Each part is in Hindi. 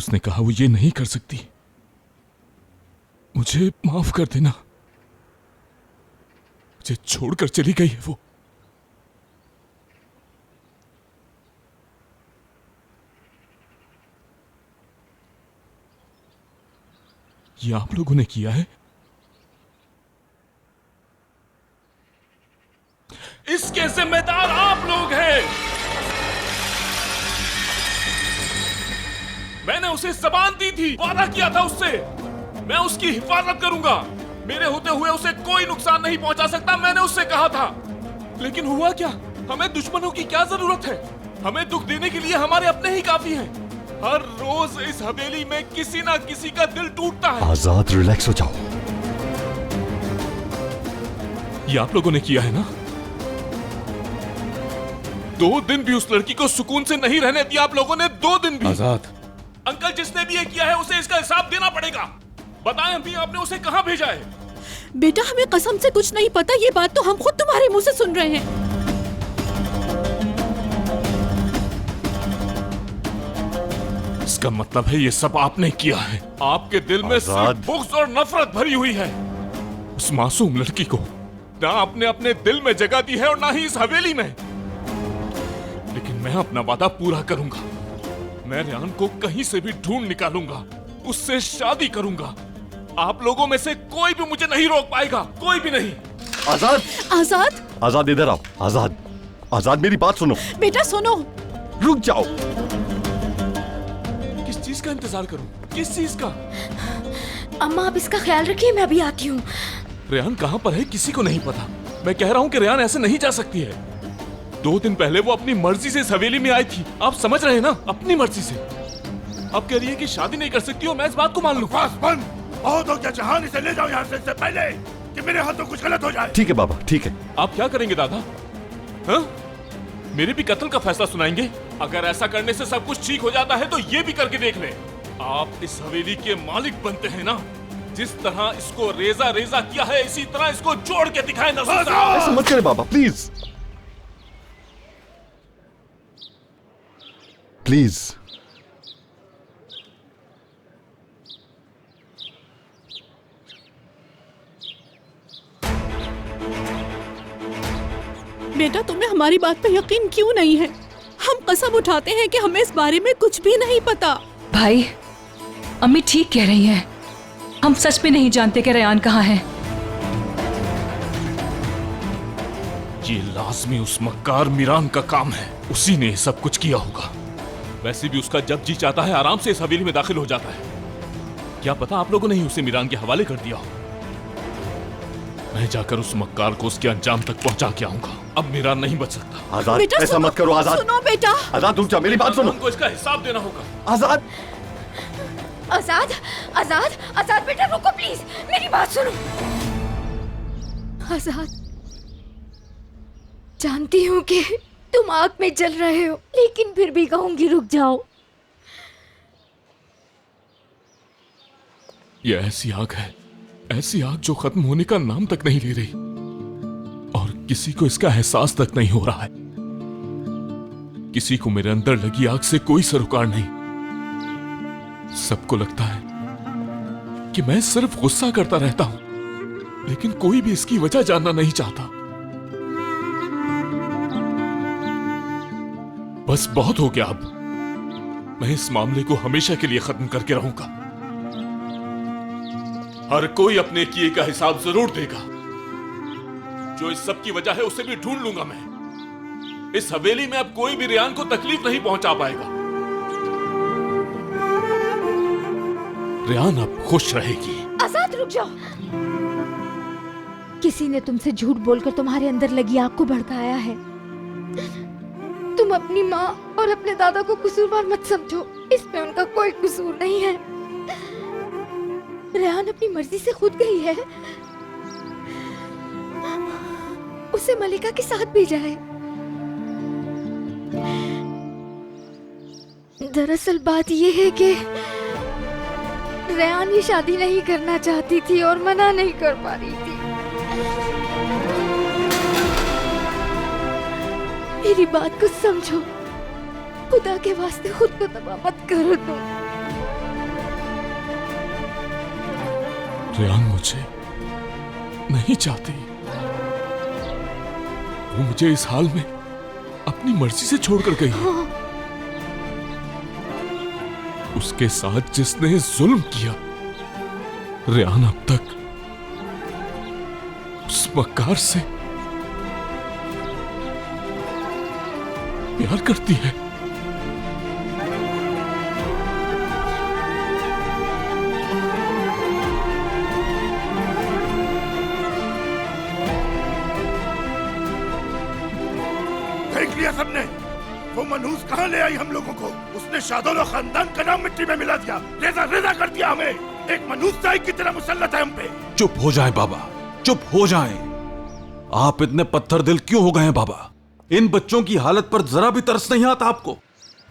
उसने कहा वो ये नहीं कर सकती। मुझे माफ कर देना। मुझे छोड़कर चली गई है वो। ये आप लोगों ने किया है? इसके जिम्मेदार आप लोग हैं। मैंने उसे जबान दी थी, वादा किया था उससे, मैं उसकी हिफाजत करूंगा। मेरे होते हुए उसे कोई नुकसान नहीं पहुंचा सकता, मैंने उससे कहा था। लेकिन हुआ क्या? हमें दुश्मनों की क्या जरूरत है? हमें दुख देने के लिए हमारे अपने ही काफी हैं। हर रोज इस हवेली में किसी ना किसी का दिल टूटता है। आजाद, रिलैक्स हो जाओ। ये आप लोगों ने किया है ना? 2 दिन भी उस लड़की को सुकून से नहीं रहने दिया आप लोगों ने, 2 दिन भी। आजाद, अंकल, जिसने भी ये किया है उसे इसका हिसाब देना पड़ेगा। बताएं अभी आपने उसे कहां भेजा है? बेटा, हमें कसम से कुछ नहीं पता। ये बात तो हम खुद तुम्हारे मुंह से सुन रहे हैं। इसका मतलब है ये सब आपने किया है। आपके दिल में सिर्फ बुग़्ज़ और नफरत भरी हुई है। उस मासूम लड़की को ना आपने अपने दिल में जगह दी है और ना ही इस हवेली में। लेकिन मैं अपना वादा पूरा करूंगा। मैं रेहान को कहीं से भी ढूंढ निकालूंगा, उससे शादी करूंगा। आप लोगों में से कोई भी मुझे नहीं रोक पाएगा, कोई भी नहीं। आजाद, आजाद, आजाद इधर आओ। आजाद, आजाद मेरी बात सुनो। बेटा सुनो। रुक जाओ। किस चीज का इंतजार करूं? किस चीज का? अम्मा, आप इसका ख्याल रखिए, मैं अभी आती हूँ। रेहान कहां पर है किसी को नहीं पता। मैं कह रहा हूं कि रेहान ऐसे नहीं जा सकती है। 2 दिन पहले वो अपनी मर्जी से इस हवेली में आई थी। आप समझ रहे हैं ना? अपनी मर्जी से। अब कह रही है कि शादी नहीं कर सकती हो। मैं इस बात को मान लूं। बस बंद। बहुत हो गया जहान, इसे ले जाओ यहाँ से इससे पहले कि मेरे हाथों कुछ गलत हो जाए। ठीक है बाबा, ठीक है। आप क्या करेंगे दादा? हाँ? मेरे भी कत्ल का फैसला सुनाएंगे? अगर ऐसा करने से सब कुछ ठीक हो जाता है तो ये भी करके देख लें। आप इस हवेली के मालिक बनते हैं ना? जिस तरह इसको रेजा रेजा किया है, इसी तरह इसको जोड़ के दिखाएं। ऐसा मत करे बाबा, प्लीज प्लीज। बेटा, तुम्हें हमारी बात पे यकीन क्यों नहीं है? हम कसम उठाते हैं कि हमें इस बारे में कुछ भी नहीं पता। भाई, अम्मी ठीक कह रही हैं। हम सच में नहीं जानते कि रेहान कहाँ है। ये लाजमी उस मक्कार मीरान का काम है। उसी ने सब कुछ किया होगा। वैसे भी उसका जब जी चाहता है आराम से इस हवेली में दाखिल हो जाता है। क्या पता आप लोगों ने ही उसे मीरान के हवाले कर दिया हो। मैं जाकर उस मक्कार को उसके अंजाम तक पहुंचा के आऊंगा। अब मीरान नहीं बच सकता। आजाद, ऐसा मत करो। आजाद, सुनो बेटा। आजाद रुक जाओ, मेरी बात सुनो। हमको इसका हिसाब देना होगा। आजाद, आजाद, आजाद, आजाद बेटा रुको प्लीज, मेरी बात सुनो। आजाद, जानती हूँ कि तुम आग में जल रहे हो, लेकिन फिर भी कहूंगी रुक जाओ। ये ऐसी आग है, ऐसी आग जो खत्म होने का नाम तक नहीं ले रही और किसी को इसका एहसास तक नहीं हो रहा है। किसी को मेरे अंदर लगी आग से कोई सरोकार नहीं। सबको लगता है कि मैं सिर्फ गुस्सा करता रहता हूं, लेकिन कोई भी इसकी वजह जानना नहीं चाहता। बस बहुत हो गया। अब मैं इस मामले को हमेशा के लिए खत्म करके रहूंगा। हर कोई अपने किए का हिसाब जरूर देगा। जो इस सब की वजह है उसे भी ढूंढ लूंगा मैं। इस हवेली में अब कोई भी रेहान को तकलीफ नहीं पहुंचा पाएगा। रेहान अब खुश रहेगी। आजाद रुक जाओ। किसी ने तुमसे झूठ बोलकर तुम्हारे अंदर लगी आग को भड़काया है। तुम अपनी माँ और अपने दादा को कसूरवार मत समझो, इसमें उनका कोई कसूर नहीं है। रेहान अपनी मर्जी से खुद गई है। उसे मलिका के साथ भेजा है। दरअसल बात यह है कि रेहान ये शादी नहीं करना चाहती थी और मना नहीं कर पा रही थी। मेरी बात को समझो, खुदा के वास्ते खुद को तबाह मत करो तुम। रेहान मुझे नहीं चाहती। वो मुझे इस हाल में अपनी मर्जी से छोड़कर गई है। उसके साथ जिसने जुल्म किया, रेहान अब तक उस मक्कार से प्यार करती है। देख लिया सबने, वो मनहूस कहाँ ले आई हम लोगों को। उसने शादोल और खानदान का नाम मिट्टी में मिला दिया, रेजा रेजा कर दिया हमें। एक मनहूस साई की तरह मुसल्लत है हम पे। चुप हो जाए बाबा, चुप हो जाएं। आप इतने पत्थर दिल क्यों हो गए हैं बाबा? इन बच्चों की हालत पर जरा भी तरस नहीं आता आपको?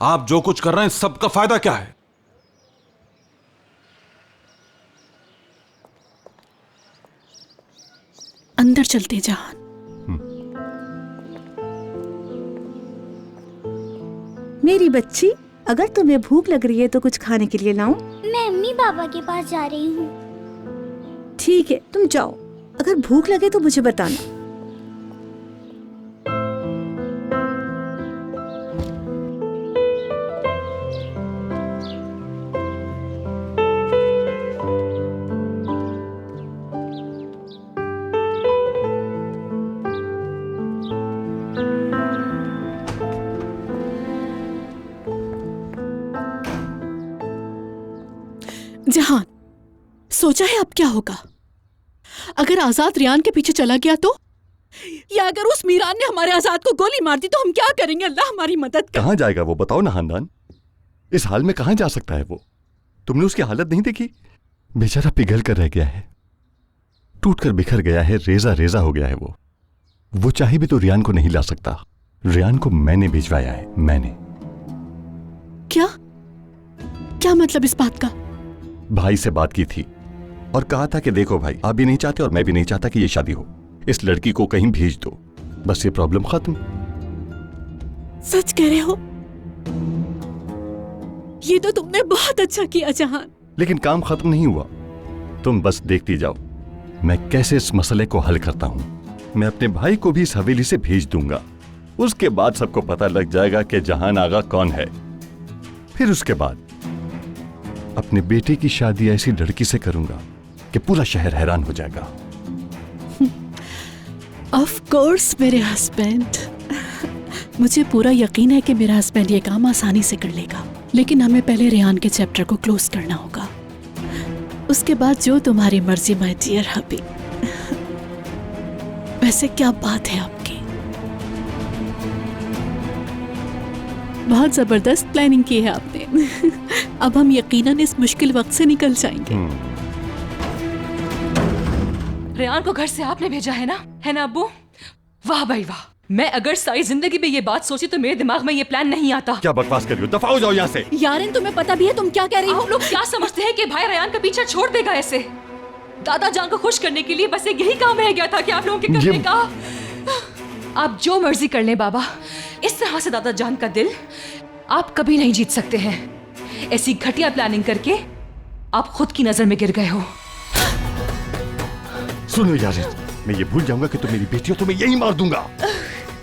आप जो कुछ कर रहे हैं सबका फायदा क्या है? अंदर चलते जहान। मेरी बच्ची, अगर तुम्हें भूख लग रही है तो कुछ खाने के लिए लाऊं? मैं अम्मी बाबा के पास जा रही हूँ। ठीक है, तुम जाओ। अगर भूख लगे तो मुझे बताना। जहान, सोचा है अब क्या होगा? अगर आजाद रेहान के पीछे चला गया तो? या अगर उस मीरान ने हमारे आजाद को गोली मार दी तो हम क्या करेंगे? अल्लाह हमारी मदद कर। कहां जाएगा वो, बताओ ना खानदान। इस हाल में कहां जा सकता है वो? तुमने उसकी हालत नहीं देखी? बेचारा पिघल कर रह गया है, टूट कर बिखर गया है, रेजा रेजा हो गया है वो चाहे भी तो रेहान को नहीं ला सकता। रेहान को मैंने भिजवाया है, मैंने। क्या क्या मतलब इस बात का? भाई से बात की थी और कहा था कि देखो भाई, आप भी नहीं चाहते और मैं भी नहीं चाहता कि ये शादी हो। इस लड़की को कहीं भेज दो, बस ये प्रॉब्लम खत्म। सच कह रहे हो? ये तो तुमने बहुत अच्छा किया जहान। लेकिन काम खत्म नहीं हुआ, तुम बस देखती जाओ मैं कैसे इस मसले को हल करता हूं। मैं अपने भाई को भी इस हवेली से भेज दूंगा, उसके बाद सबको पता लग जाएगा कि जहान आगा कौन है। फिर उसके बाद अपने बेटे की शादी ऐसी लड़की से करूंगा कि पूरा शहर हैरान हो जाएगा। ऑफ कोर्स मेरे हस्बैंड, मुझे पूरा यकीन है कि मेरा हस्बैंड ये काम आसानी से कर लेगा। लेकिन हमें पहले रेहान के चैप्टर को क्लोज करना होगा, उसके बाद जो तुम्हारी मर्जी माय डियर हबी। वैसे क्या बात है आपकी, बहुत जबरदस्त प्लानिंग की है आपने। अब हम यकीनन इस मुश्किल वक्त से निकल जाएंगे। रेहान को घर से आपने भेजा है ना अब्बू? वाह भाई वाह। मैं अगर सारी जिंदगी में ये बात सोची तो मेरे दिमाग में ये प्लान नहीं आता। क्या बकवास कर रही हो, दफा हो जाओ यहाँ से। यारिन, तुम्हें पता भी है तुम क्या कह रही हो? आप लोग क्या समझते हैं कि भाई रेहान का पीछा छोड़ देगा ऐसे? दादा जान को खुश करने के लिए बस एक यही काम रह गया था कि आप लोगों के करने का। आप जो मर्जी कर लें बाबा, इस तरह से दादा जान का दिल आप कभी नहीं जीत सकते हैं। ऐसी घटिया प्लानिंग करके आप खुद की नजर में गिर गए हो। सुनो यार, मैं ये भूल जाऊंगा कि तुम मेरी बेटी हो तो मैं यही मार दूंगा।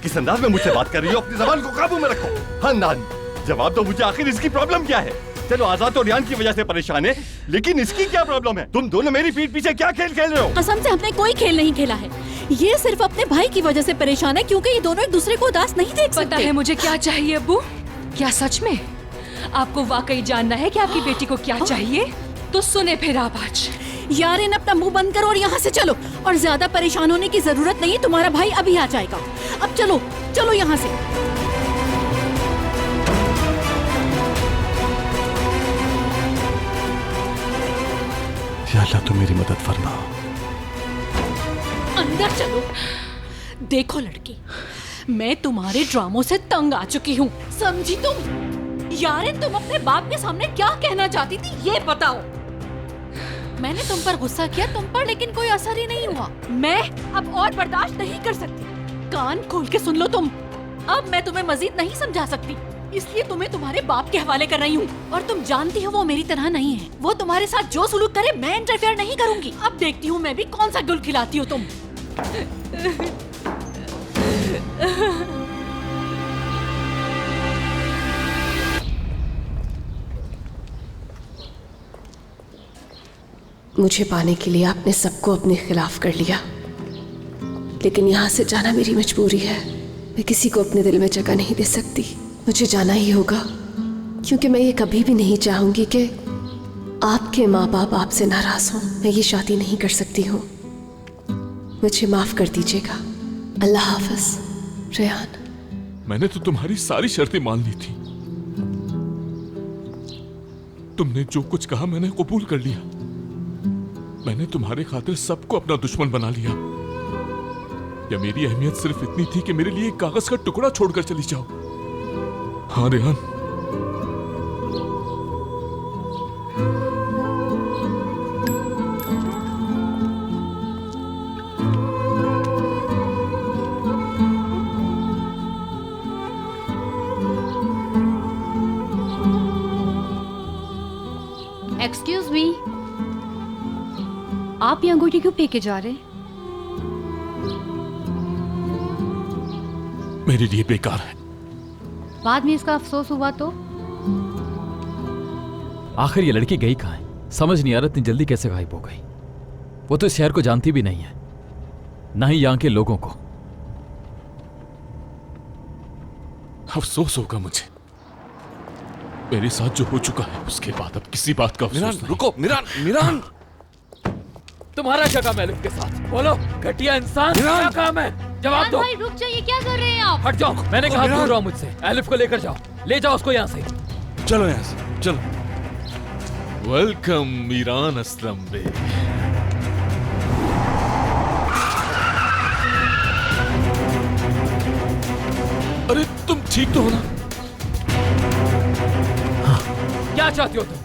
किस अंदाज में मुझसे बात कर रही हो? अपनी जबान को काबू में रखो। खानदान, जवाब दो मुझे, आखिर इसकी प्रॉब्लम क्या है? चलो आजाद और रेहान की वजह से परेशान है, लेकिन इसकी क्या प्रॉब्लम है? तुम दोनों मेरी पीठ पीछे क्या खेल खेल रहे हो? कसम से हमने कोई खेल नहीं खेला है। ये सिर्फ अपने भाई की वजह से परेशान है क्योंकि ये दोनों एक दूसरे को उदास नहीं देख सकते। पता है मुझे क्या चाहिए अब्बू? क्या सच में आपको वाकई जानना है कि आपकी बेटी को क्या चाहिए? तो सुने फिर आप आज। यारिन, अपना मुंह बंद करो और यहाँ से चलो। और ज्यादा परेशान होने की जरूरत नहीं, तुम्हारा भाई अभी आ जाएगा। अब चलो चलो यहाँ से। या अल्लाह, तुम मेरी मदद फरमा। अंदर चलो। देखो लड़की, मैं तुम्हारे ड्रामों से तंग आ चुकी हूँ, समझी तुम? यारिन, तुम अपने बाप के सामने क्या कहना चाहती थी ये बताओ। मैंने तुम पर गुस्सा किया तुम पर, लेकिन कोई असर ही नहीं हुआ। मैं अब और बर्दाश्त नहीं कर सकती। कान खोल के सुन लो तुम, अब मैं तुम्हें मजीद नहीं समझा सकती। इसलिए तुम्हें तुम्हारे बाप के हवाले कर रही हूँ। और तुम जानती हो वो मेरी तरह नहीं है। वो तुम्हारे साथ जो सुलूक करे मैं इंटरफेयर नहीं करूंगी। अब देखती हूँ मैं भी कौन सा गुल खिलाती हो तुम। मुझे पाने के लिए आपने सबको अपने खिलाफ कर लिया, लेकिन यहाँ से जाना मेरी मजबूरी है। मैं किसी को अपने दिल में जगह नहीं दे सकती। मुझे जाना ही होगा, क्योंकि मैं ये कभी भी नहीं चाहूंगी कि आपके माँ बाप आपसे नाराज हों। मैं ये शादी नहीं कर सकती हूँ। मुझे माफ कर दीजिएगा। अल्लाह हाफिज रेहान। मैंने तो तुम्हारी सारी शर्तें मान ली थी। तुमने जो कुछ कहा मैंने कबूल कर लिया। मैंने तुम्हारे खातिर सबको अपना दुश्मन बना लिया। या मेरी अहमियत सिर्फ इतनी थी कि मेरे लिए एक कागज का टुकड़ा छोड़कर चली जाओ? हाँ रेहान, एक्सक्यूज मी, आप ये अंगूठी क्यों फेंके जा रहे हैं? मेरे लिए बेकार है। बाद में इसका अफसोस हुआ तो? आखिर ये लड़की गई कहाँ है? समझ नहीं आ रहा इतनी जल्दी कैसे गायब हो गई। वो तो इस शहर को जानती भी नहीं है, ना ही यहाँ के लोगों को। अफसोस होगा मुझे मेरे साथ जो हो चुका है। उसके बाद अब किसी बात का अफसोस नहीं। रुको मिरान, तुम्हारा क्या काम है एलिफ के साथ? बोलो घटिया इंसान, क्या काम है? जवाब दो। भाई रुक जाइए, क्या कर रहे हैं आप? हट जाओ, मैंने कहा दूर रहो मुझसे। एलिफ को लेकर जाओ, ले जाओ उसको यहाँ से। चलो यहाँ से चलो। वेलकम मीरान असलम बे। अरे तुम ठीक तो हो ना? क्या चाहते हो तुम?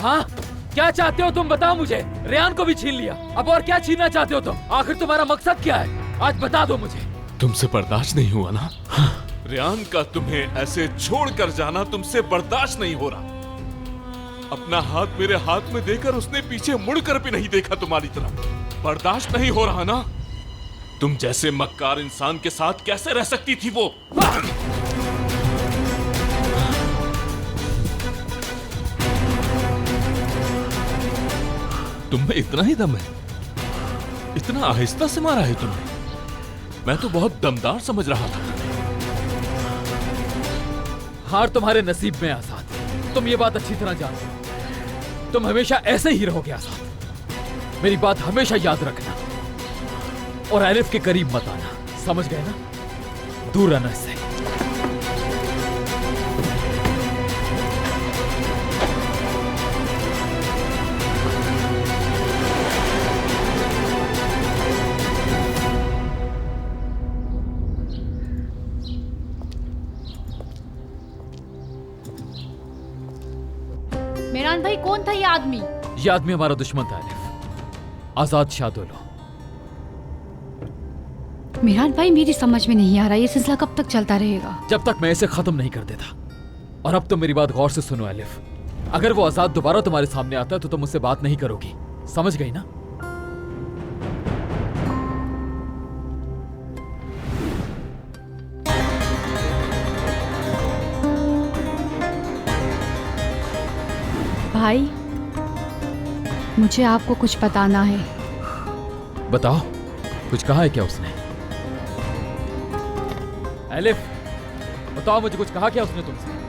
हाँ, क्या चाहते हो तुम? बताओ मुझे। रेहान को भी छीन लिया, अब और क्या छीनना चाहते हो तुम? आखिर तुम्हारा मकसद क्या है? आज बता दो मुझे। तुमसे बर्दाश्त नहीं हुआ ना? रेहान का तुम्हें ऐसे छोड़कर जाना तुमसे बर्दाश्त नहीं हो रहा। अपना हाथ मेरे हाथ में देकर उसने पीछे मुड़कर भी नहीं देखा तुम्हारी तरफ। बर्दाश्त नहीं हो रहा ना? तुम जैसे मक्कार इंसान के साथ कैसे रह सकती थी वो? तुम में इतना ही दम है? इतना आहिस्ता से मारा है तुमने? मैं तो बहुत दमदार समझ रहा था। हार तुम्हारे नसीब में आजाद, तुम ये बात अच्छी तरह जानते हो। तुम हमेशा ऐसे ही रहोगे आजाद। मेरी बात हमेशा याद रखना और एलिफ के करीब मत आना, समझ गए ना? दूर रहना इससे। मेरान भाई, कौन था ये आदमी? ये आदमी हमारा दुश्मन था एलिफ, आजाद शादुलो। मेरान भाई, मेरी समझ में नहीं आ रहा ये सिलसिला कब तक चलता रहेगा? जब तक मैं इसे खत्म नहीं कर देता। और अब तुम मेरी बात गौर से सुनो एलिफ, अगर वो आजाद दोबारा तुम्हारे सामने आता है तो तुम मुझसे बात नहीं करोगी, समझ गई ना? भाई, मुझे आपको कुछ बताना है। बताओ, कुछ कहा है क्या उसने? एलिफ, बताओ मुझे, कुछ कहा क्या उसने तुमसे?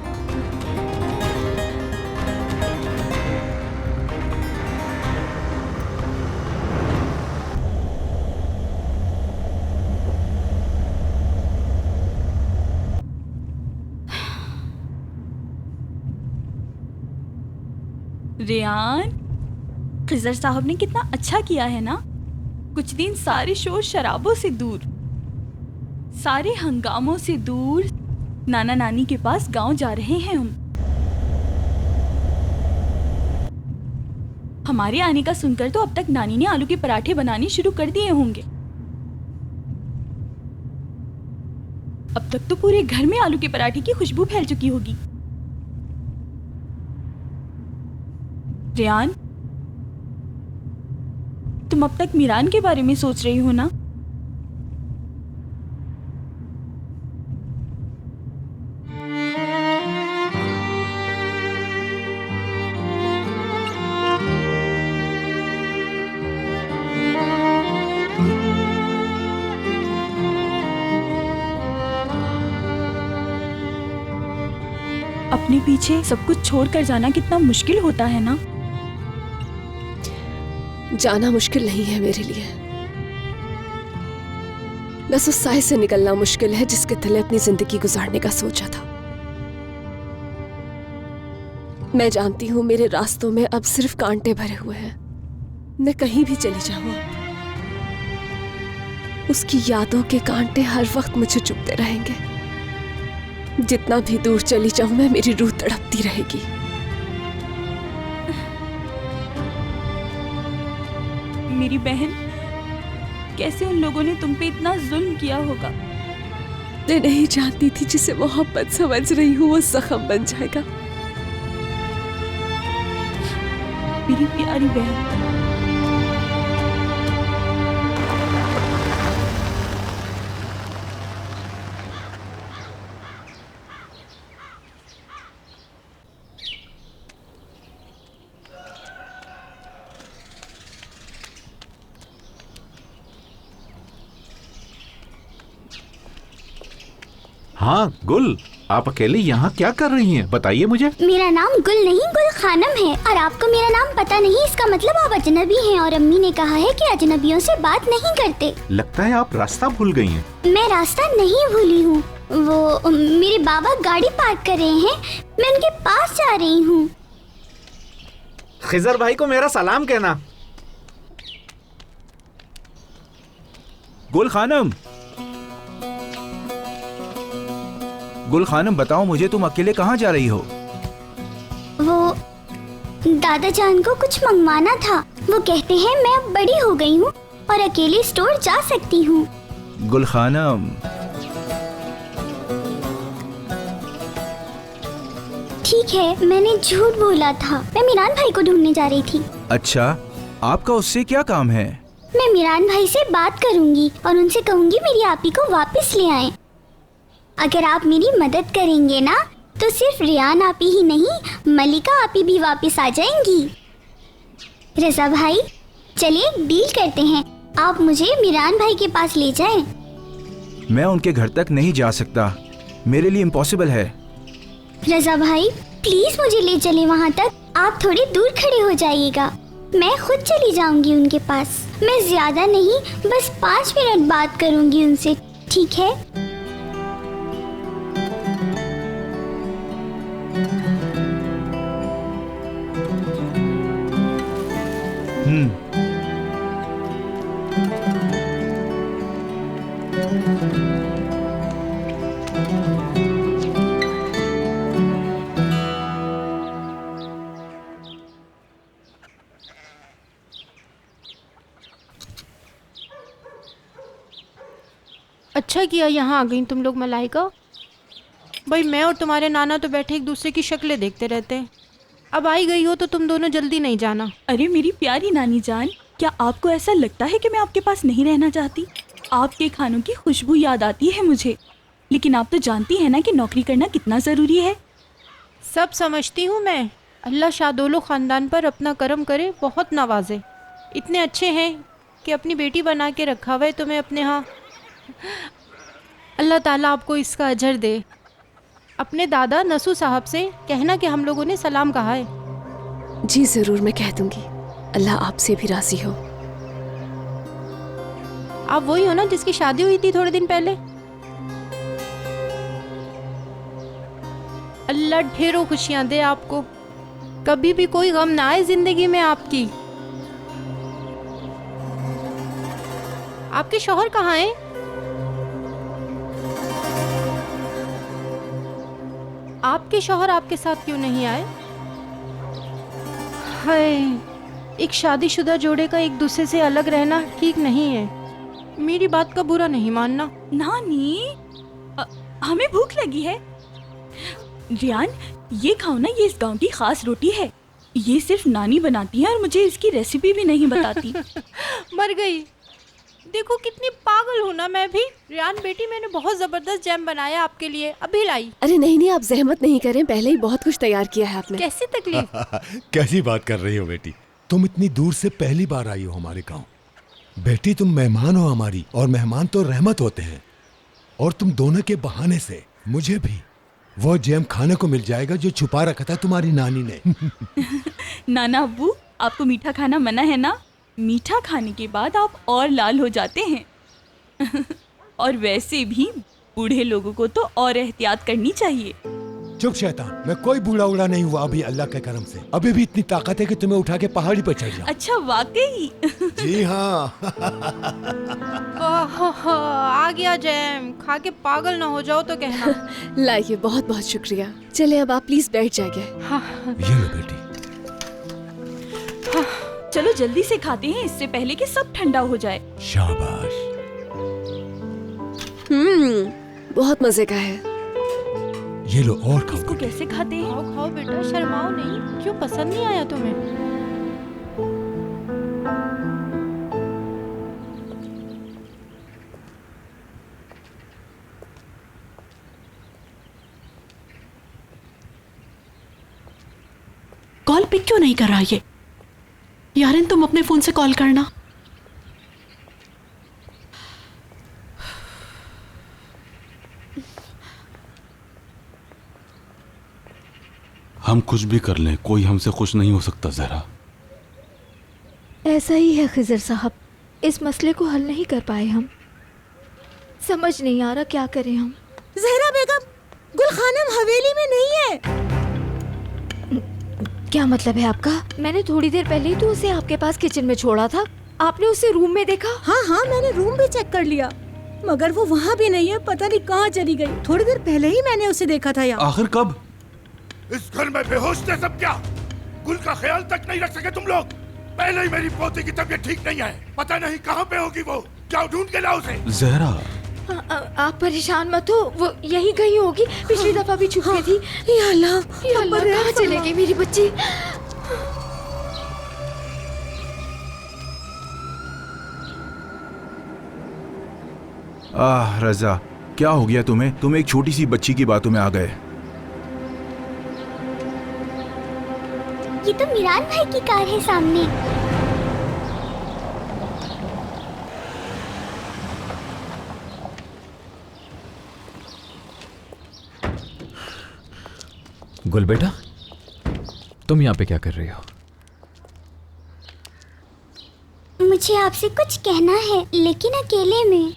रेहान, खिजर साहब ने कितना अच्छा किया है ना। कुछ दिन सारे शोर शराबों से दूर, सारे हंगामों से दूर नाना नानी के पास गांव जा रहे हैं हम। हमारे आने का सुनकर तो अब तक नानी ने आलू के पराठे बनाने शुरू कर दिए होंगे। अब तक तो पूरे घर में आलू के पराठे की खुशबू फैल चुकी होगी। रेयान, तुम अब तक मीरान के बारे में सोच रही हो ना? अपने पीछे सब कुछ छोड़कर जाना कितना मुश्किल होता है ना? जाना मुश्किल नहीं है मेरे लिए, बस उस साए से निकलना मुश्किल है जिसके तले अपनी जिंदगी गुजारने का सोचा था। मैं जानती हूं मेरे रास्तों में अब सिर्फ कांटे भरे हुए हैं। मैं कहीं भी चली जाऊं, उसकी यादों के कांटे हर वक्त मुझे चुभते रहेंगे। जितना भी दूर चली जाऊं मैं, मेरी रूह तड़पती रहेगी। मेरी बहन, कैसे उन लोगों ने तुम पे इतना जुल्म किया होगा? मैं नहीं जानती थी जिसे मोहब्बत समझ रही हूँ वो जख्म बन जाएगा। मेरी प्यारी बहन, हाँ गुल, आप अकेले यहाँ क्या कर रही हैं? बताइए मुझे। मेरा नाम गुल नहीं गुल खानम है, और आपको मेरा नाम पता नहीं, इसका मतलब आप अजनबी हैं और अम्मी ने कहा है कि अजनबियों से बात नहीं करते। लगता है आप रास्ता भूल गई हैं। मैं रास्ता नहीं भूली हूँ, वो मेरे बाबा गाड़ी पार्क कर रहे हैं, मैं उनके पास जा रही हूँ। खिजर भाई को मेरा सलाम कहना। गुल खानम, गुल खानम बताओ मुझे, तुम अकेले कहाँ जा रही हो? वो दादा जान को कुछ मंगवाना था, वो कहते हैं मैं अब बड़ी हो गई हूँ और अकेले स्टोर जा सकती हूँ। गुल खानम, ठीक है, मैंने झूठ बोला था, मैं मीरान भाई को ढूंढने जा रही थी। अच्छा, आपका उससे क्या काम है? मैं मीरान भाई से बात करूंगी और उनसे कहूंगी मेरी आपी को वापस ले आएं। अगर आप मेरी मदद करेंगे ना, तो सिर्फ रियान आपी ही नहीं, मलिका आपी भी वापस आ जाएंगी। रजा भाई, चलिए डील करते हैं, आप मुझे मीरान भाई के पास ले जाएं। मैं उनके घर तक नहीं जा सकता, मेरे लिए इम्पॉसिबल है। रजा भाई प्लीज मुझे ले चले वहाँ तक, आप थोड़ी दूर खड़े हो जाइएगा, मैं खुद चली जाऊंगी उनके पास। मैं ज्यादा नहीं, बस 5 मिनट बात करूंगी उनसे, ठीक है? अच्छा किया यहाँ आ गई तुम लोग मलाइका। भाई मैं और तुम्हारे नाना तो बैठे एक दूसरे की शक्लें देखते रहते हैं, अब आई गई हो तो तुम दोनों जल्दी नहीं जाना। अरे मेरी प्यारी नानी जान, क्या आपको ऐसा लगता है कि मैं आपके पास नहीं रहना चाहती? आपके खानों की खुशबू याद आती है मुझे, लेकिन आप तो जानती हैं ना कि नौकरी करना कितना ज़रूरी है। सब समझती हूँ मैं, अल्लाह शादोलो ख़ानदान पर अपना करम करे, बहुत नवाजे। इतने अच्छे हैं कि अपनी बेटी बना के रखा हुआ है तुम्हें अपने यहाँ। अल्लाह ताला आपको इसका अजर दे। अपने दादा नसू साहब से कहना कि हम लोगों ने सलाम कहा है। जी ज़रूर, मैं कह दूंगी। अल्लाह आपसे भी राजी हो। आप वही हो ना जिसकी शादी हुई थी थोड़े दिन पहले? अल्लाह ढेरों खुशियां दे आपको, कभी भी कोई गम ना आए जिंदगी में आपकी। आपके शौहर कहाँ हैं? आपके शौहर आपके साथ क्यों नहीं आए? हाय, एक शादीशुदा जोड़े का एक दूसरे से अलग रहना ठीक नहीं है। मेरी बात का बुरा नहीं मानना। नानी, हमें भूख लगी है। रियान, ये खाओ ना, ये इस गांव की खास रोटी है। ये सिर्फ नानी बनाती है और मुझे इसकी रेसिपी भी नहीं बताती। मर गई। देखो कितनी पागल हूँ ना मैं भी। रियान बेटी, मैंने बहुत जबरदस्त जैम बनाया आपके लिए, अभी लाई। अरे नहीं नहीं, आप जहमत नहीं करें, पहले ही बहुत कुछ तैयार किया है आपने। कैसी तकलीफ? कैसी बात कर रही हो बेटी? तुम इतनी दूर से पहली बार आई हो हमारे गांव। बेटी तुम मेहमान हो हमारी, और मेहमान तो रहमत होते हैं। और तुम दोनों के बहाने से मुझे भी वो जैम खाने को मिल जाएगा जो छुपा रखा था तुम्हारी नानी ने। नाना अब्बू, आपको मीठा खाना मना है ना? मीठा खाने के बाद आप और लाल हो जाते हैं। और वैसे भी बूढ़े लोगों को तो और एहतियात करनी चाहिए। चुप शैतान, मैं कोई बूढ़ा उड़ा नहीं हुआ अभी, अल्लाह के करम से। अभी भी इतनी ताकत है कि तुम्हें उठा के पहाड़ी पर चढ़ जाऊं। अच्छा, वाकई? जी हाँ। आ गया जैम, खा के पागल ना हो जाओ तो कहना। लाइए, बहुत बहुत शुक्रिया। चले अब आप प्लीज बैठ जाइए। ये लो बेटी। चलो जल्दी से खाते हैं, इससे पहले कि सब ठंडा हो जाए। शाबाश। बहुत मजे का है। ये लो और खाओ। इसको कैसे खाते हैं? खाओ खाओ बेटा, शर्माओ नहीं। क्यों, पसंद नहीं आया तुम्हें? कॉल पिक क्यों नहीं कर रहा ये? यारिन, तुम अपने फोन से कॉल करना। हम कुछ भी कर लें, कोई हमसे खुश नहीं हो सकता जहरा। ऐसा ही है खिजर साहब, इस मसले को हल नहीं कर पाए हम। समझ नहीं आ रहा क्या करें हम। जहरा बेगम, गुल खानम हवेली में नहीं है। क्या मतलब है आपका? मैंने थोड़ी देर पहले ही तो उसे आपके पास किचन में छोड़ा था। आपने उसे रूम में देखा? हाँ हाँ, मैंने रूम भी चेक कर लिया, मगर वो वहाँ भी नहीं है। पता नहीं कहाँ चली गई। थोड़ी देर पहले ही मैंने उसे देखा था यहाँ। आखिर कब? इस घर में बेहोश थे सब क्या? गुल का ख्याल तक नहीं रख सके तुम लोग? पहले ही मेरी पोती की तबीयत ठीक नहीं है, पता नहीं कहाँ पे होगी वो। जाओ ढूंढ के लाओ उसे। जहरा, आप परेशान मत हो, वो यहीं कहीं होगी। पिछली दफा भी छुप गई थी। या अल्लाह, कहाँ चले गई मेरी बच्ची? रजा, क्या हो गया तुम्हें? तुम एक छोटी सी बच्ची की बातों में आ गए। ये तो मिरान भाई की कार है सामने। गुल बेटा, तुम यहाँ पे क्या कर रही हो? मुझे आपसे कुछ कहना है, लेकिन अकेले में।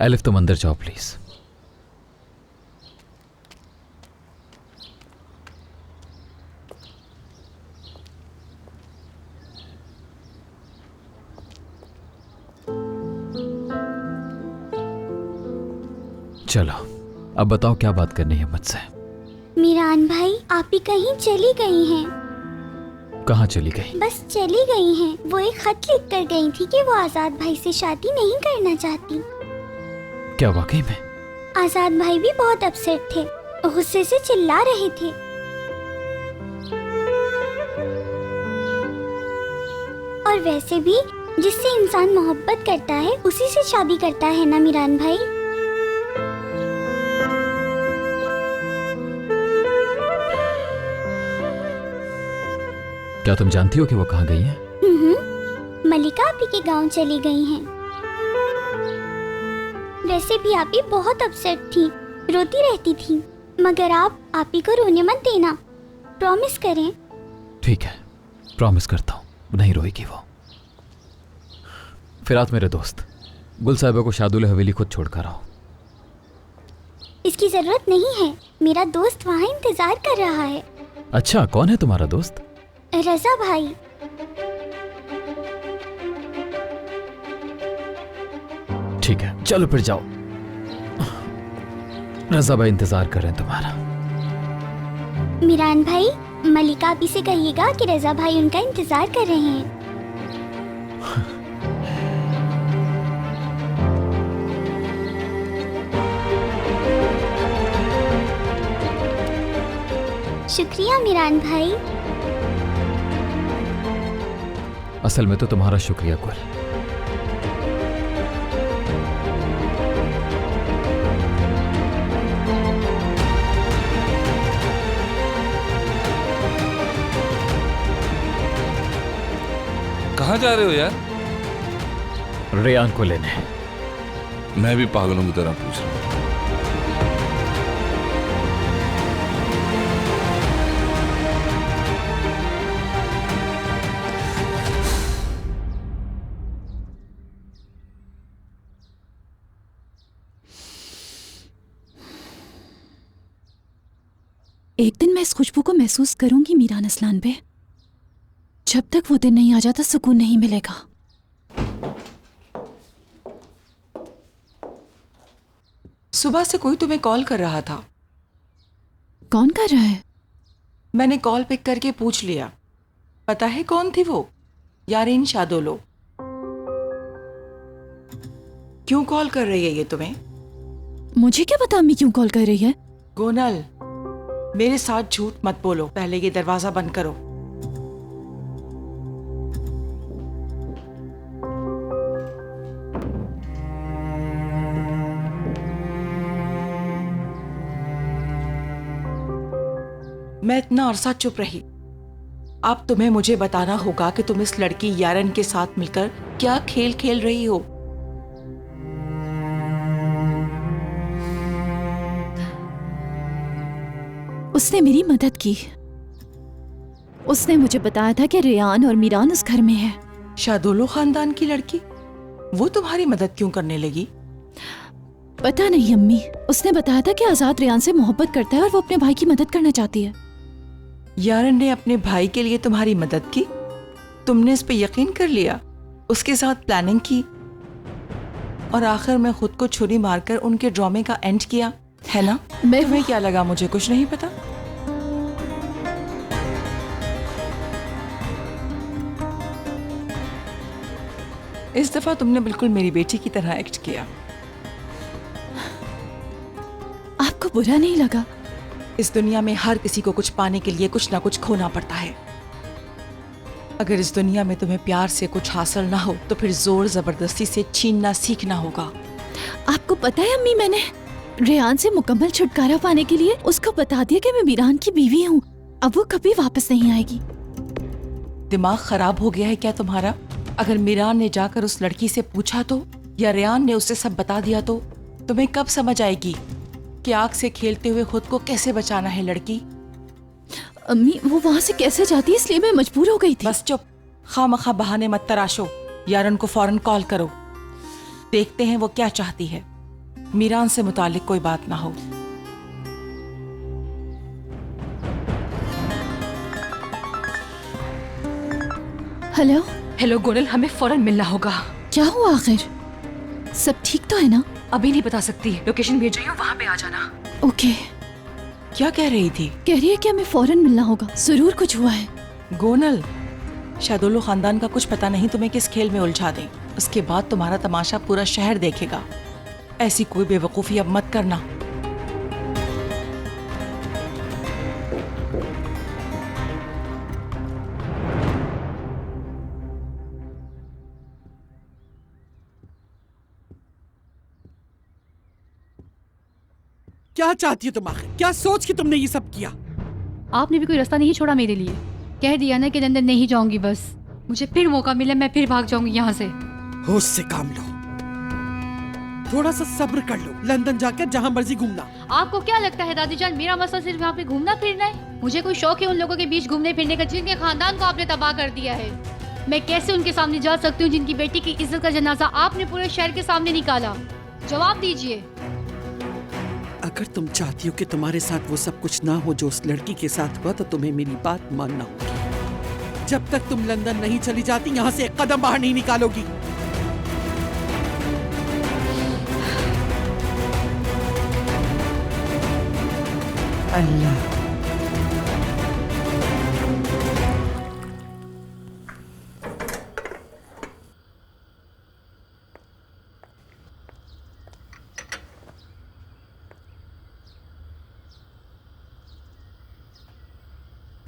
एलिफ, तुम अंदर जाओ प्लीज। चलो, अब बताओ क्या बात करनी है मुझसे। मिरान भाई, आप ही कहीं चली गई हैं। कहाँ चली गई? बस चली गई हैं। वो एक खत लिख कर गई थी कि वो आजाद भाई से शादी नहीं करना चाहती। क्या वाकई में? आजाद भाई भी बहुत अपसेट थे, गुस्से से चिल्ला रहे थे। और वैसे भी जिससे इंसान मोहब्बत करता है उसी से शादी करता है ना मिरान भाई। क्या तुम जानती हो कि वो कहाँ गई हैं? मलिका आपी के गांव चली गई हैं। वैसे भी आपी बहुत अपसेट थी, रोती रहती थी, मगर आप आपी को रोने मत देना, प्रॉमिस करें। ठीक है, प्रॉमिस करता हूँ, नहीं रोएगी वो। फिरात मेरे दोस्त, गुल साहिबा को शादुल हवेली खुद छोड़कर आओ। इसकी जरूरत नहीं है, मेरा दोस्त वहाँ इंतजार कर रहा है। अच्छा, कौन है तुम्हारा दोस्त? रजा भाई। ठीक है, चलो फिर जाओ। रजा भाई इंतजार कर रहे हैं तुम्हारा। मिरान भाई, मलिका आपी से कहिएगा कि रजा भाई उनका इंतजार कर रहे हैं। शुक्रिया मीरान भाई। असल में तो तुम्हारा शुक्रिया कुल। कहाँ जा रहे हो यार? रेयान को लेने। मैं भी पागलों की तरह पूछ रहा हूँ। एक दिन मैं इस खुशबू को महसूस करूंगी मीरान असलान पे। जब तक वो दिन नहीं आ जाता सुकून नहीं मिलेगा। सुबह से कोई तुम्हें कॉल कर रहा था। कौन कर रहा है? मैंने कॉल पिक करके पूछ लिया। पता है कौन थी वो? यारीन शादोलो। क्यों कॉल कर रही है ये तुम्हें? मुझे क्या पता अम्मी क्यों कॉल कर रही है? गोनल, मेरे साथ झूठ मत बोलो। पहले ये दरवाजा बंद करो। मैं इतना अरसा चुप रही। अब तुम्हें मुझे बताना होगा कि तुम इस लड़की यारन के साथ मिलकर क्या खेल खेल रही हो। उसने मेरी मदद की। उसने मुझे बताया था कि रेयान और मीरान उस घर में है। शादोलो खानदान की लड़की? वो तुम्हारी मदद क्यों करने लगी? पता नहीं अम्मी। उसने बताया था कि आजाद रेयान से मोहब्बत करता है और वो अपने भाई की मदद करना चाहती है। यारन ने अपने भाई के लिए तुम्हारी मदद की? तुमने इस पे यकीन कर लिया, उसके साथ प्लानिंग की और आखिर में खुद को छुरी मारकर उनके ड्रामे का एंड किया, है ना? तुम्हें क्या लगा मुझे कुछ नहीं पता? इस दफा तुमने बिल्कुल मेरी बेटी की तरह एक्ट किया। आपको बुरा नहीं लगा? इस दुनिया में हर किसी को कुछ पाने के लिए कुछ ना कुछ खोना पड़ता है। अगर इस दुनिया में तुम्हें प्यार से कुछ हासिल ना हो तो फिर जोर जबरदस्ती से छीनना सीखना होगा। आपको पता है अम्मी, मैंने रेयान से मुकम्मल छुटकारा पाने के लिए उसको बता दिया कि मैं मीरान की बीवी हूँ। अब वो कभी वापस नहीं आएगी। दिमाग खराब हो गया है क्या तुम्हारा? अगर मीरान ने जाकर उस लड़की से पूछा तो, या रेयान ने उसे सब बता दिया तो तुम्हें कब समझ आएगी कि आग से खेलते हुए खुद को कैसे बचाना है लड़की? अम्मी, वो वहाँ से कैसे जाती है इसलिए मैं मजबूर हो गई थी। बस चुप, खामखा बहाने मत तराशो। यारन को फौरन कॉल करो, देखते हैं वो क्या चाहती है। मीरान से मुतालिक कोई बात ना हो। हेलो हेलो गोनल, हमें फौरन मिलना होगा। क्या हुआ आखिर? सब ठीक तो है ना? अभी नहीं बता सकती, लोकेशन भेज रही हूँ, वहाँ पे आ जाना। ओके। क्या कह रही थी? कह रही है कि हमें फौरन मिलना होगा, जरूर कुछ हुआ है। गोनल, शादोलो खानदान का कुछ पता नहीं तुम्हें किस खेल में उलझा दें। उसके बाद तुम्हारा तमाशा पूरा शहर देखेगा। ऐसी कोई बेवकूफ़ी अब मत करना। क्या चाहती हो तुम आखिर? क्या सोच के तुमने ये सब किया? आपने भी कोई रास्ता नहीं छोड़ा मेरे लिए। कह दिया ना कि लंदन नहीं जाऊंगी, बस मुझे फिर मौका मिले मैं फिर भाग जाऊंगी यहाँ से। होश से काम लो, थोड़ा सा सब्र कर लो। लंदन जाकर जहाँ मर्जी घूमना। आपको क्या लगता है दादी जान, मेरा मसला सिर्फ यहाँ पे घूमना फिरना है? मुझे कोई शौक है उन लोगों के बीच घूमने फिरने का जिनके खानदान को आपने तबाह कर दिया है। मैं कैसे उनके सामने जा सकती हूँ जिनकी बेटी की इज्जत का जनाजा आपने पूरे शहर के सामने निकाला? जवाब दीजिए। अगर तुम चाहती हो कि तुम्हारे साथ वो सब कुछ ना हो जो उस लड़की के साथ हुआ, तो तुम्हें मेरी बात मानना होगी। जब तक तुम लंदन नहीं चली जाती, यहाँ से एक कदम बाहर नहीं निकालोगी। अल्लाह।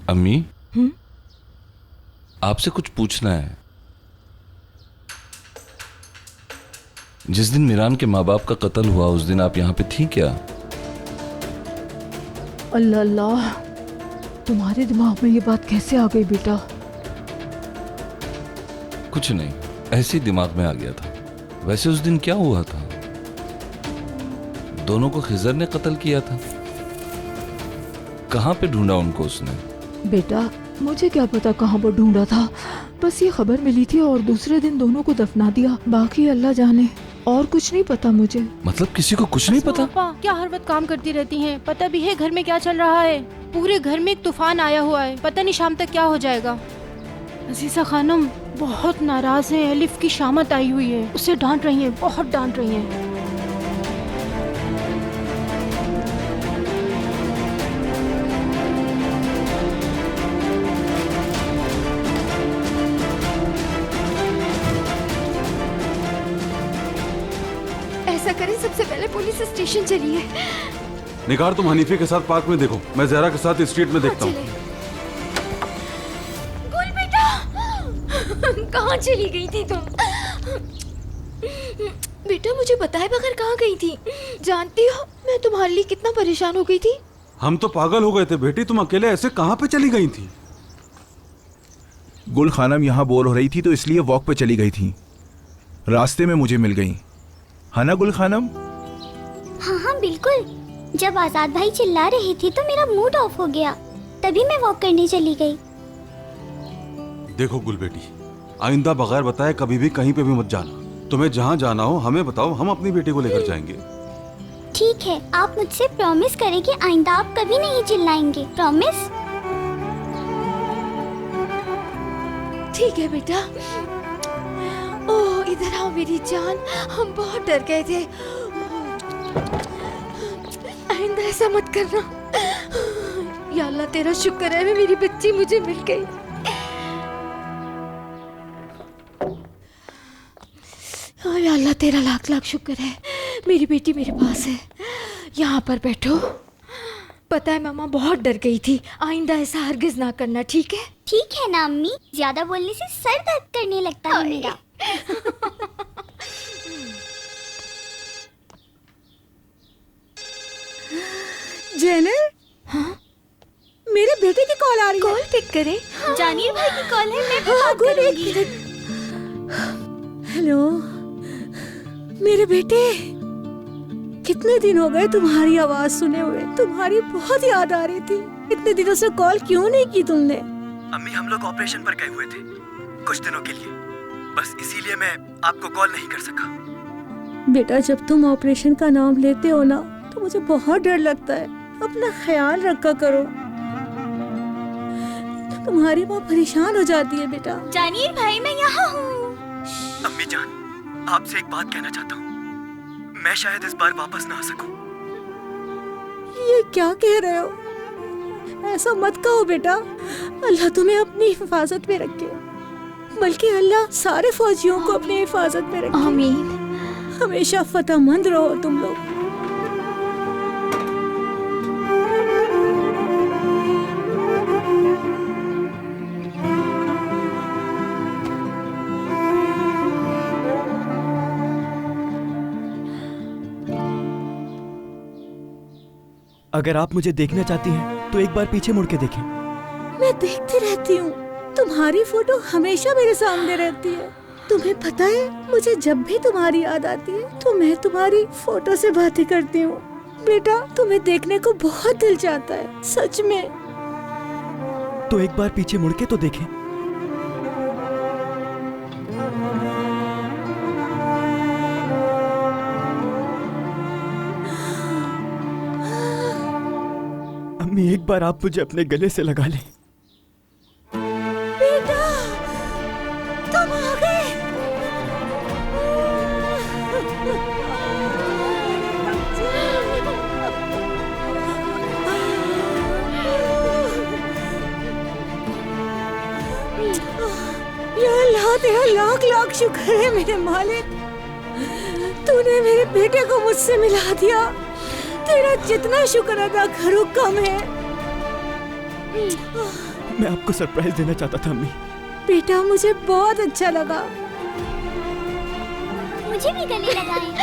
अम्मी, आपसे कुछ पूछना है। जिस दिन मीरान के माँ बाप का कत्ल हुआ उस दिन आप यहाँ पे थी क्या? अल्लाह अल्लाह, तुम्हारे दिमाग में ये बात कैसे आ गई बेटा? कुछ नहीं, ऐसे ही दिमाग में आ गया था। वैसे उस दिन क्या हुआ था? दोनों को खिजर ने कत्ल किया था। कहाँ पे ढूंढा उनको उसने? बेटा मुझे क्या पता कहाँ पर ढूंढा था, बस ये खबर मिली थी और दूसरे दिन दोनों को दफना दिया। बाकी अल्लाह जाने, और कुछ नहीं पता मुझे। मतलब किसी को कुछ नहीं पता? पापा क्या हर वक्त काम करती रहती हैं? पता भी है घर में क्या चल रहा है? पूरे घर में एक तूफान आया हुआ है, पता नहीं शाम तक क्या हो जाएगा। अजीजा खानम बहुत नाराज है, एलिफ की शामत आई हुई है, उसे डांट रही है, बहुत डांट रही है। ऐसा करें, सबसे पहले पुलिस स्टेशन चलिए। निगार, तुम हनीफे के साथ पार्क में देखो, मैं जहरा के साथ स्ट्रीट में देखता हूँ। गुल बेटा, कहाँ चली गई थी तुम? बेटा मुझे बताए बगैर कहाँ गई थी? जानती हो मैं तुम्हारे लिए कितना परेशान हो गई थी। हम तो पागल हो गए थे बेटी, तुम अकेले ऐसे कहाँ पे चली गई थी? गुल खानम यहाँ बोर हो रही थी तो इसलिए वॉक पे चली गई थी। रास्ते में मुझे मिल गई, है ना गुल खानम? हाँ हाँ बिल्कुल। जब आजाद भाई चिल्ला रहे थे तो मेरा मूड ऑफ हो गया, तभी मैं वॉक करने चली गई। देखो गुल बेटी, आइंदा बगैर बताए कभी भी कहीं पे भी मत जाना। तुम्हें जहाँ जाना हो हमें बताओ, हम अपनी बेटी को लेकर जाएंगे। ठीक है, आप मुझसे प्रॉमिस करें कि आइंदा आप कभी नहीं चिल्लाएंगे। प्रॉमिस? ठीक है बेटा। ओह इधर आओ मेरी जान, हम बहुत डर गए थे। आइंदा ऐसा मत करना। या अल्लाह तेरा शुक्र है मेरी बच्ची मुझे मिल गई। या अल्लाह तेरा लाख लाख शुक्र है, मेरी बेटी मेरे पास है। यहाँ पर बैठो। पता है मामा बहुत डर गई थी, आइंदा ऐसा हरगिज ना करना, ठीक है? ठीक है ना अम्मी, ज्यादा बोलने से सर दर्द करने लगता है मेरा। जेनर, हाँ? मेरे बेटे की कॉल आ रही है। कॉल पिक करे। जानिर भाई की कॉल है, मैं भी बात करूंगी। हेलो मेरे बेटे, कितने दिन हो गए तुम्हारी आवाज सुने हुए, तुम्हारी बहुत याद आ रही थी। इतने दिनों से कॉल क्यों नहीं की तुमने? अम्मी हम लोग ऑपरेशन पर गए हुए थे कुछ दिनों के लिए, बस इसीलिए मैं आपको कॉल नहीं कर सका। बेटा जब तुम ऑपरेशन का नाम लेते हो ना तो मुझे बहुत डर लगता है, अपना ख्याल रखा करो, तुम्हारी माँ परेशान हो जाती है बेटा। जानिर भाई मैं यहाँ हूँ। अम्मी जान, आपसे एक बात कहना चाहता हूँ, मैं शायद इस बार वापस ना आ सकूं। ये क्या कह रहे हो? ऐसा मत कहो बेटा, अल्लाह तुम्हें अपनी हिफाजत में रखे, बल्कि अल्लाह सारे फौजियों को अपनी हिफाजत में रखे। आमीन। हमेशा फतहमंद रहो तुम लोग। अगर आप मुझे देखना चाहती हैं तो एक बार पीछे मुड़ के देखें। मैं देखती रहती हूँ, तुम्हारी फोटो हमेशा मेरे सामने रहती है। तुम्हें पता है मुझे जब भी तुम्हारी याद आती है तो मैं तुम्हारी फोटो से बातें करती हूँ। बेटा तुम्हें देखने को बहुत दिल चाहता है, सच में। तो एक बार पीछे मुड़ के तो देखें। अम्मी एक बार आप मुझे अपने गले से लगा लें। बेटा तुम आ गए। या अल्लाह तेरा लाख लाख शुक्र है मेरे मालिक, तूने मेरे बेटे को मुझसे मिला दिया। तेरा जितना शुक्र अदा करूं कम है। मैं आपको सरप्राइज देना चाहता था अम्मी। बेटा मुझे बहुत अच्छा लगा। मुझे भी गले लगाएं।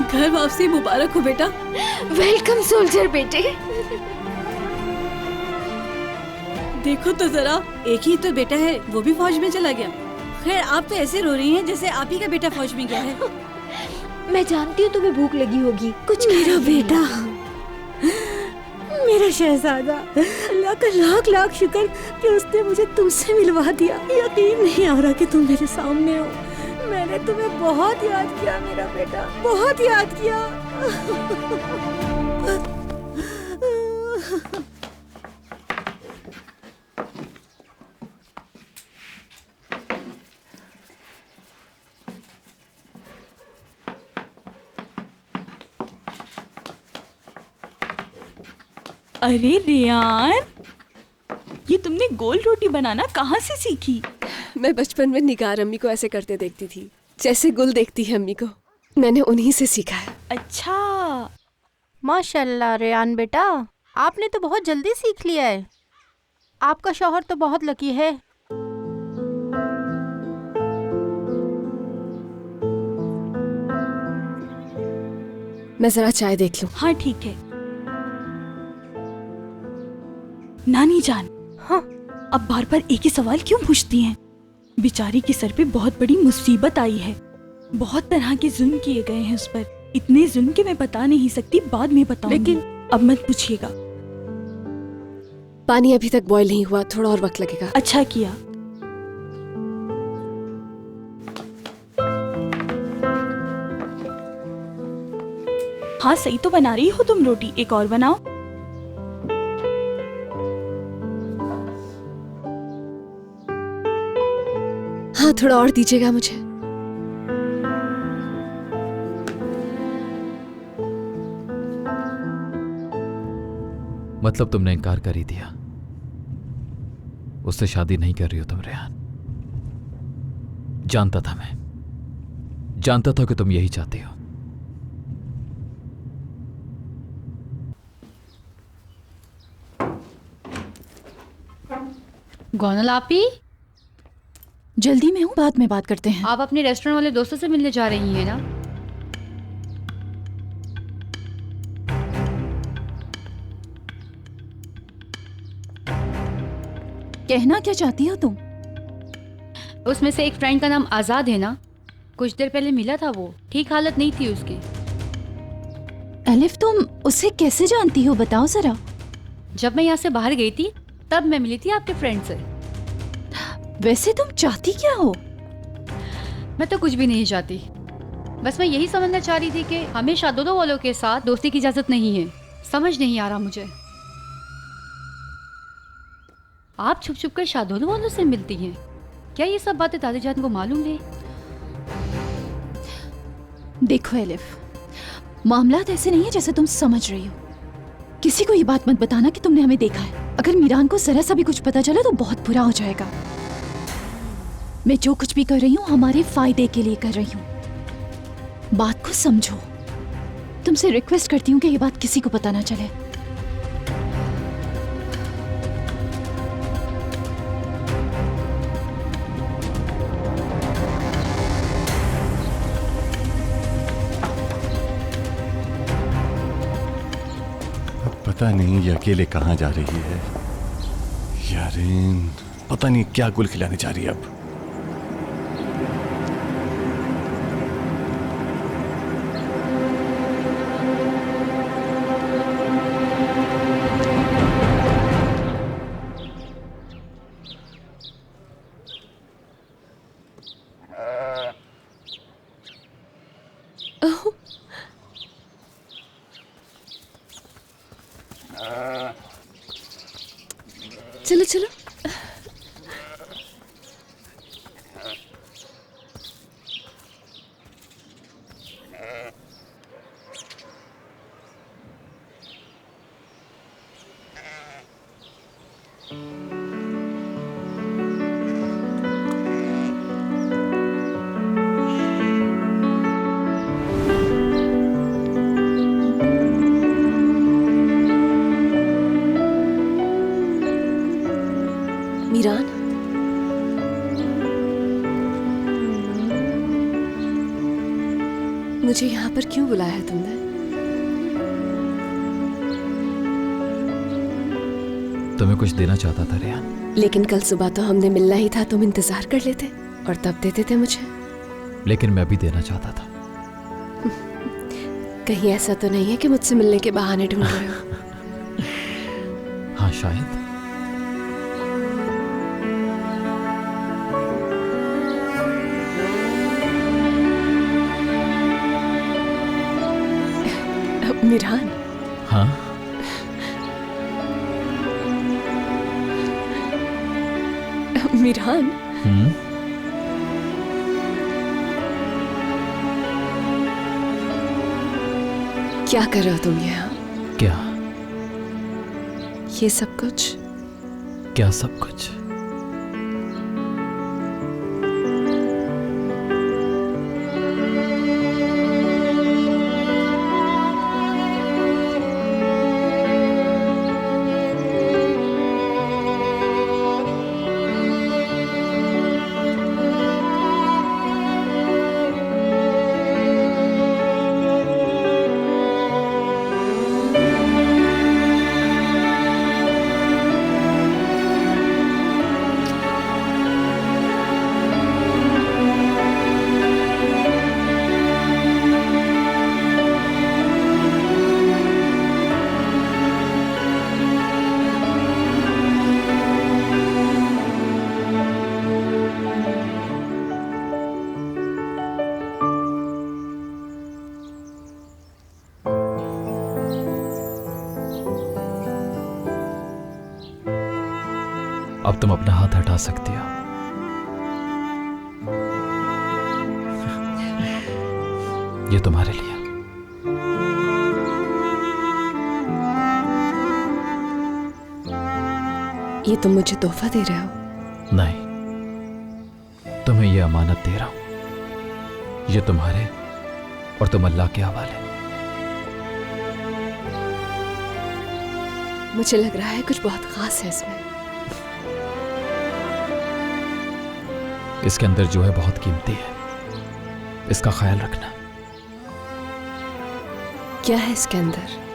घर वापसी मुबारक हो बेटा। वेलकम सोल्जर बेटे। देखो तो जरा, एक ही तो बेटा है, वो भी फौज में चला गया। खैर आप तो ऐसे रो रही हैं जैसे आप ही का बेटा फौज में गया है। मैं जानती हूँ तुम्हें भूख लगी होगी, कुछ मेरा बेटा, मेरा शहजादा, अल्लाह का लाख लाख शुक्र कि उसने मुझे तुमसे मिलवा दिया। यकीन नहीं आ रहा कि तुम मेरे सामने हो। मैंने तुम्हें बहुत याद किया मेरा बेटा, बहुत याद किया। अरे रियान, ये तुमने गोल रोटी बनाना कहाँ से सीखी? मैं बचपन में निगार अम्मी को ऐसे करते देखती थी, जैसे गुल देखती है अम्मी को। मैंने उन्हीं से सीखा है। अच्छा, माशाल्लाह रेयान बेटा, आपने तो बहुत जल्दी सीख लिया है। आपका शौहर तो बहुत लकी है। मैं जरा चाय देख लूं। हाँ ठीक है। नानी जान, हाँ, अब बार बार एक ही सवाल क्यों पूछती हैं? बेचारी के सर पे बहुत बड़ी मुसीबत आई है। बहुत तरह के जुल्म किए गए हैं उस पर। इतने जुल्म के मैं बता नहीं सकती, बाद में बताऊंगी। लेकिन अब मत पूछिएगा। पानी अभी तक बॉईल नहीं हुआ, थोड़ा और वक्त लगेगा। अच्छा किया। हाँ सही तो बना रही हो तुम रोटी, एक और बनाओ। हाँ थोड़ा और दीजिएगा मुझे। मतलब तुमने इनकार कर ही दिया? उससे शादी नहीं कर रही हो तुम रेहान? जानता था मैं, जानता था कि तुम यही चाहती हो। गौनल आपी, जल्दी में हूँ, बाद में बात करते हैं। आप अपने रेस्टोरेंट वाले दोस्तों से मिलने जा रही हैं ना? कहना क्या चाहती हो तुम? उसमें से एक फ्रेंड का नाम आजाद है ना? कुछ देर पहले मिला था, वो ठीक हालत नहीं थी उसकी। अलिफ तुम उसे कैसे जानती हो, बताओ जरा। जब मैं यहाँ से बाहर गई थी तब मैं मिली थी आपके फ्रेंड से। वैसे तुम चाहती क्या हो? मैं तो कुछ भी नहीं चाहती, बस मैं यही समझना चाह रही थी कि हमें शादोदो वालों के साथ दोस्ती की इजाजत नहीं है। समझ नहीं आ रहा मुझे। आप छुप छुप कर शादोदो वालों से मिलती हैं? क्या ये सब बातें दादी जान को मालूम है? देखो एलिफ, मामला ऐसे नहीं है जैसे तुम समझ रही हो। किसी को ये बात मत बताना कि तुमने हमें देखा है। अगर मीरान को जरा सा भी कुछ पता चला तो बहुत बुरा हो जाएगा। मैं जो कुछ भी कर रही हूँ हमारे फायदे के लिए कर रही हूँ। बात को समझो। तुमसे रिक्वेस्ट करती हूँ कि ये बात किसी को पता ना चले। पता नहीं ये अकेले कहाँ जा रही है। यारीन, पता नहीं क्या गुल खिलाने जा रही है अब। चलो चलो। मुझे यहाँ पर क्यों बुलाया तुमने? तुम्हें कुछ देना चाहता था रेहान। लेकिन कल सुबह तो हमने मिलना ही था, तुम इंतजार कर लेते और तब देते थे मुझे। लेकिन मैं भी देना चाहता था। कहीं ऐसा तो नहीं है कि मुझसे मिलने के बहाने ढूंढ रहे हो? हाँ शायद। मिरान। हाँ। मिरान। क्या कर रहे हो तुम यहाँ? क्या? ये सब कुछ? क्या सब कुछ? अब तुम अपना हाथ हटा सकती हो। ये तुम्हारे लिए। ये तुम मुझे तोहफा दे रहे हो? नहीं, तुम्हें ये अमानत दे रहा हूं। ये तुम्हारे और तुम अल्लाह के हवाले। मुझे लग रहा है कुछ बहुत खास है इसमें। इसके अंदर जो है बहुत कीमती है, इसका ख्याल रखना। क्या है इसके अंदर?